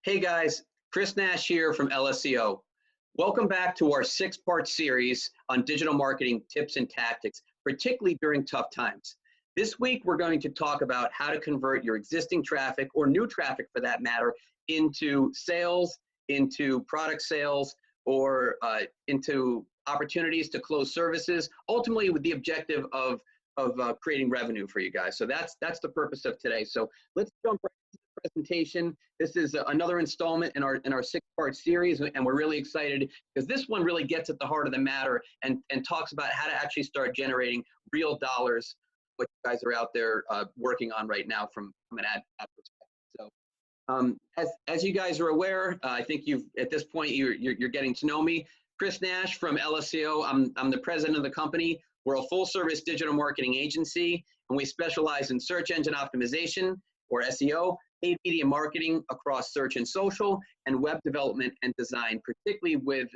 Hey guys, Chris Nash here from LSEO. Welcome back to our 6-part series on digital marketing tips and tactics, particularly during tough times. This week, we're going to talk about how to convert your existing traffic, or new traffic for that matter, into sales, into product sales, or into opportunities to close services, ultimately with the objective of creating revenue for you guys. So that's the purpose of today. So let's jump right into the presentation. This is another installment in our 6-part series, and we're really excited because this one really gets at the heart of the matter and talks about how to actually start generating real dollars, what you guys are out there working on right now from an ad perspective. So as you guys are aware, I think at this point you're getting to know me. Chris Nash from LSEO. I'm the president of the company. We're a full-service digital marketing agency, and we specialize in search engine optimization, or SEO, paid media marketing across search and social, and web development and design, particularly with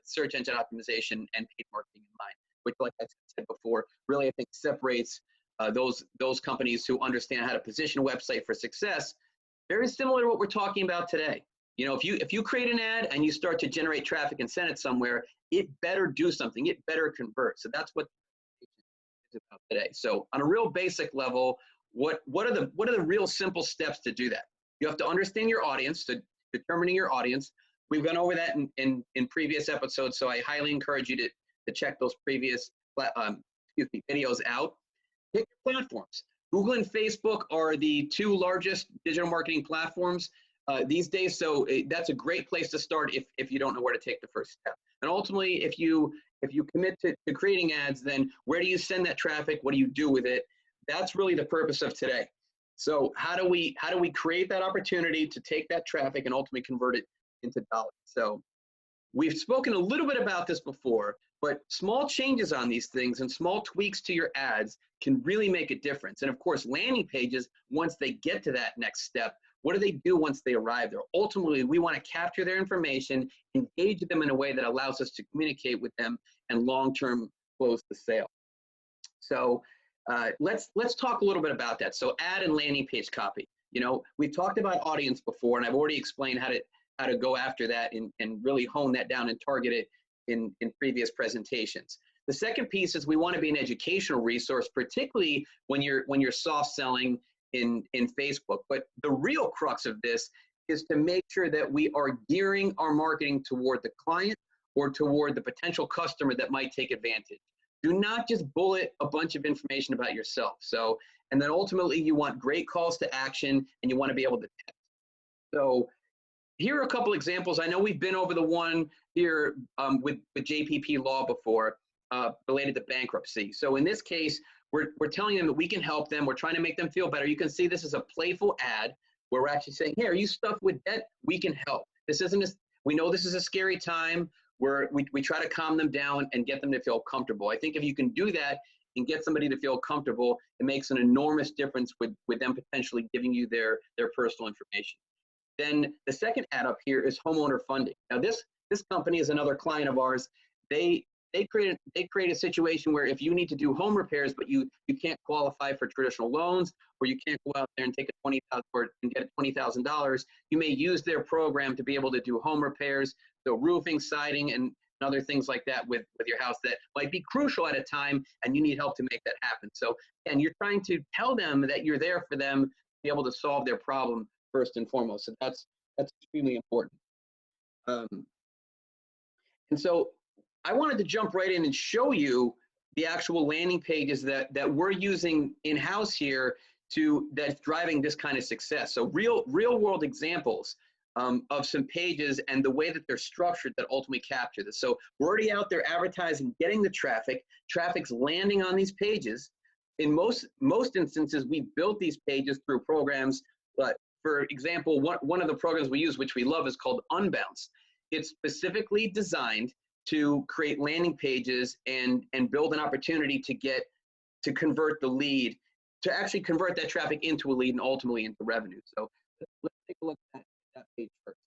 search engine optimization and paid marketing in mind, which, like I said before, really I think separates those companies who understand how to position a website for success. Very similar to what we're talking about today. You know, if you create an ad and you start to generate traffic and send it somewhere, it better do something. It better convert. So that's what it's about today. So on a real basic level, what are the real simple steps to do that? You have to understand your audience, so determining your audience. We've gone over that in previous episodes, so I highly encourage you to check those previous videos out. Pick your platforms. Google and Facebook are the 2 largest digital marketing platforms these days, so that's a great place to start if you don't know where to take the first step. And ultimately, if you commit to creating ads, then where do you send that traffic? What do you do with it? That's really the purpose of today. So how do we create that opportunity to take that traffic and ultimately convert it into dollars? So we've spoken a little bit about this before, but small changes on these things and small tweaks to your ads can really make a difference. And of course, landing pages, once they get to that next step, what do they do once they arrive there? Ultimately, we want to capture their information, engage them in a way that allows us to communicate with them and long-term close the sale. So let's talk a little bit about that. So ad and landing page copy. You know, we've talked about audience before, and I've already explained how to go after that and really hone that down and target it in previous presentations. The second piece is we want to be an educational resource, particularly when you're soft selling in Facebook. But the real crux of this is to make sure that we are gearing our marketing toward the client or toward the potential customer that might take advantage. Do not just bullet a bunch of information about yourself. So, and then ultimately you want great calls to action and you want to be able to test. So here are a couple examples. I know we've been over the one here with JPP Law before related to bankruptcy. So in this case, we're telling them that we can help them. We're trying to make them feel better. You can see this is a playful ad where we're actually saying, hey, are you stuffed with debt? We can help. We know this is a scary time. We try to calm them down and get them to feel comfortable. I think if you can do that and get somebody to feel comfortable, it makes an enormous difference with them potentially giving you their personal information. Then the second ad up here is homeowner funding. Now this company is another client of ours. They create a situation where if you need to do home repairs, but you can't qualify for traditional loans, or you can't go out there and take a $20,000 and get $20,000, you may use their program to be able to do home repairs, so roofing, siding, and other things like that with your house that might be crucial at a time, and you need help to make that happen. So, and you're trying to tell them that you're there for them to be able to solve their problem first and foremost. So that's extremely important. And so I wanted to jump right in and show you the actual landing pages that we're using in-house here that's driving this kind of success. So real world examples of some pages and the way that they're structured that ultimately capture this. So we're already out there advertising, getting the traffic. Traffic's landing on these pages. In most instances, we built these pages through programs. But for example, one of the programs we use, which we love, is called Unbounce. It's specifically designed to create landing pages and build an opportunity to convert the lead, to actually convert that traffic into a lead and ultimately into revenue. So let's take a look at that page first.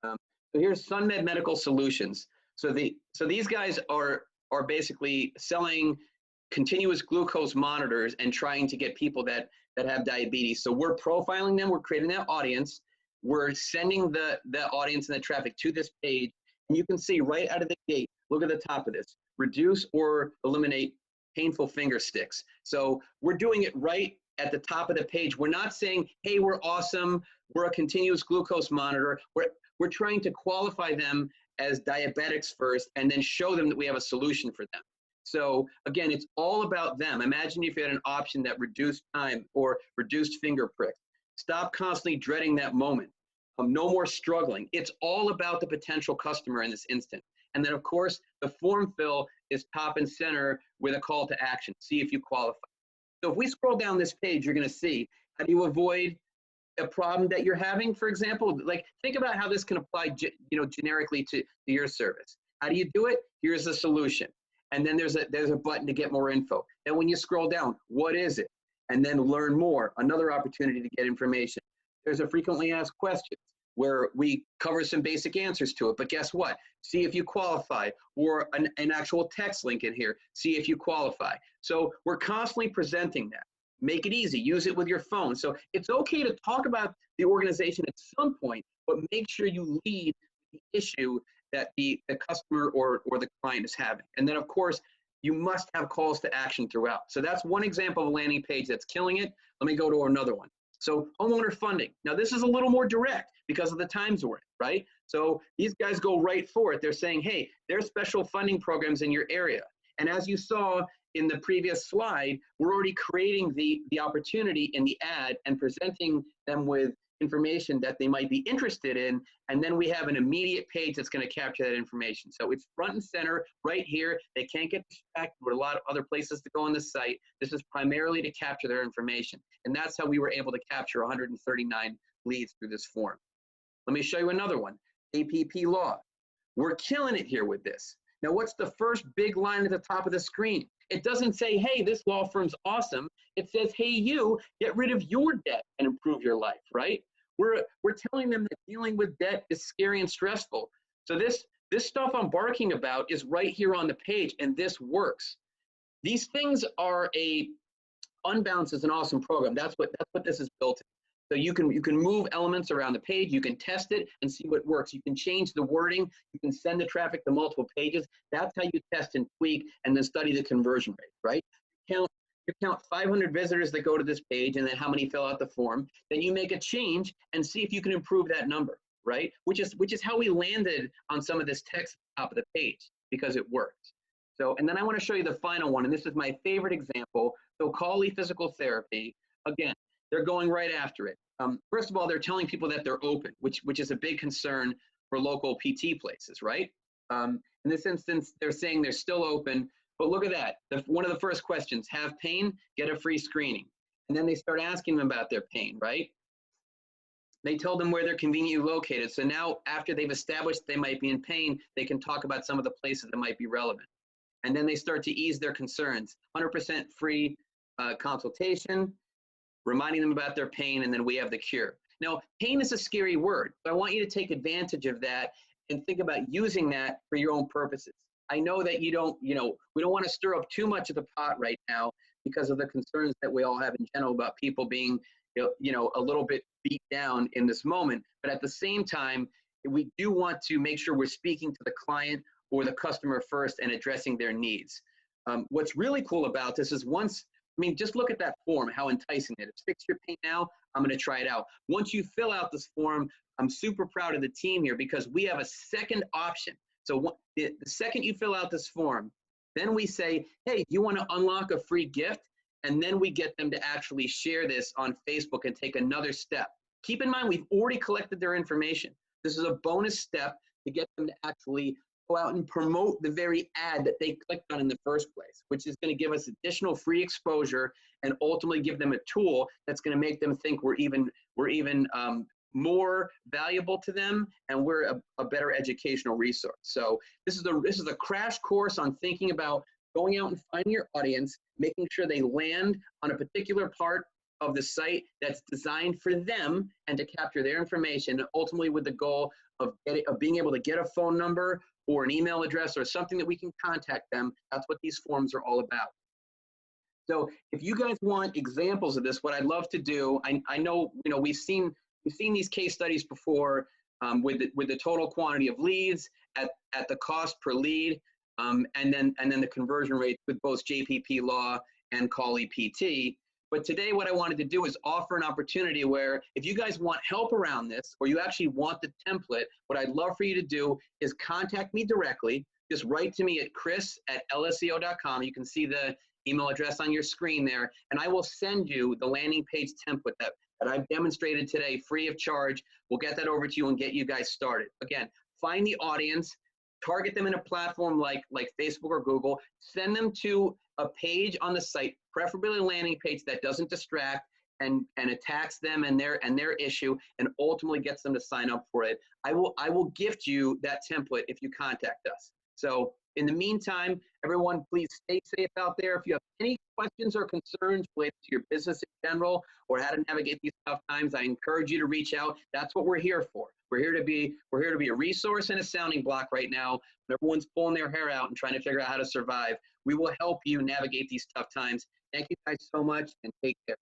So here's SunMed Medical Solutions. So these guys are basically selling continuous glucose monitors and trying to get people that have diabetes. So we're profiling them, we're creating that audience. we're sending the audience and the traffic to this page. And you can see right out of the gate, look at the top of this, reduce or eliminate painful finger sticks. So we're doing it right at the top of the page. We're not saying, hey, we're awesome, we're a continuous glucose monitor. We're trying to qualify them as diabetics first and then show them that we have a solution for them. So again, it's all about them. Imagine if you had an option that reduced time or reduced finger pricks. Stop constantly dreading that moment. No more struggling. It's all about the potential customer in this instant. And then of course, the form fill is top and center with a call to action. See if you qualify. So if we scroll down this page, you're gonna see, how do you avoid a problem that you're having, for example? Like, think about how this can apply generically to your service. How do you do it? Here's the solution. And then there's a button to get more info. And when you scroll down, what is it? And then learn more, another opportunity to get information. There's a frequently asked questions where we cover some basic answers to it, but guess what? See if you qualify, or an actual text link in here, see if you qualify. So we're constantly presenting that. Make it easy, use it with your phone. So it's okay to talk about the organization at some point, but make sure you lead the issue that the customer or the client is having. And then of course, you must have calls to action throughout. So that's one example of a landing page that's killing it. Let me go to another one. So homeowner funding. Now this is a little more direct because of the times we're in, right? So these guys go right for it. They're saying, hey, there's special funding programs in your area. And as you saw in the previous slide, we're already creating the opportunity in the ad and presenting them with information that they might be interested in, and then we have an immediate page that's going to capture that information. So it's front and center right here. They can't get distracted with a lot of other places to go on the site. This is primarily to capture their information, and that's how we were able to capture 139 leads through this form. Let me show you another one, APP Law. We're killing it here with this. Now, what's the first big line at the top of the screen? It doesn't say, hey, this law firm's awesome. It says, hey, you, get rid of your debt and improve your life, right? We're telling them that dealing with debt is scary and stressful. So this stuff I'm barking about is right here on the page, and this works. These things are Unbounce is an awesome program. That's what this is built in. So you can move elements around the page, you can test it and see what works. You can change the wording, you can send the traffic to multiple pages. That's how you test and tweak and then study the conversion rate, right? You count 500 visitors that go to this page and then how many fill out the form. Then you make a change and see if you can improve that number, right? Which is how we landed on some of this text at the top of the page, because it works. So, and then I want to show you the final one, and this is my favorite example. So Call Physical Therapy, again, they're going right after it. First of all, they're telling people that they're open, which is a big concern for local PT places, right? In this instance, they're saying they're still open, but look at that. One of the first questions, have pain, get a free screening. And then they start asking them about their pain, right? They tell them where they're conveniently located. So now after they've established they might be in pain, they can talk about some of the places that might be relevant. And then they start to ease their concerns. 100% free consultation, reminding them about their pain, and then we have the cure. Now, pain is a scary word, but I want you to take advantage of that and think about using that for your own purposes. I know that we don't want to stir up too much of the pot right now because of the concerns that we all have in general about people being, a little bit beat down in this moment. But at the same time, we do want to make sure we're speaking to the client or the customer first and addressing their needs. What's really cool about this is just look at that form, how enticing it is. Fix your pain now, I'm gonna try it out. Once you fill out this form, I'm super proud of the team here because we have a second option. So the second you fill out this form, then we say, hey, you wanna unlock a free gift? And then we get them to actually share this on Facebook and take another step. Keep in mind, we've already collected their information. This is a bonus step to get them to actually go out and promote the very ad that they clicked on in the first place, which is going to give us additional free exposure and ultimately give them a tool that's going to make them think we're even more valuable to them, and we're a better educational resource. So this is a crash course on thinking about going out and finding your audience, making sure they land on a particular part of the site that's designed for them and to capture their information, ultimately with the goal of being able to get a phone number or an email address or something that we can contact them. That's what these forms are all about. So if you guys want examples of this, what I'd love to do, I know we've seen We've seen these case studies before with the total quantity of leads at the cost per lead, and then the conversion rate with both JPP Law and Call EPT. But today what I wanted to do is offer an opportunity where if you guys want help around this, or you actually want the template, what I'd love for you to do is contact me directly. Just write to me at chris@lseo.com. You can see the email address on your screen there, and I will send you the landing page template that I've demonstrated today free of charge. We'll get that over to you and get you guys started. Again, find the audience, target them in a platform like Facebook or Google, send them to a page on the site, preferably a landing page that doesn't distract and attacks them and their issue, and ultimately gets them to sign up for it. I will gift you that template if you contact us. So in the meantime, everyone, please stay safe out there. If you have any questions or concerns related to your business in general or how to navigate these tough times, I encourage you to reach out. That's what we're here for. We're here to be a resource and a sounding block right now. When everyone's pulling their hair out and trying to figure out how to survive, we will help you navigate these tough times. Thank you guys so much, and take care.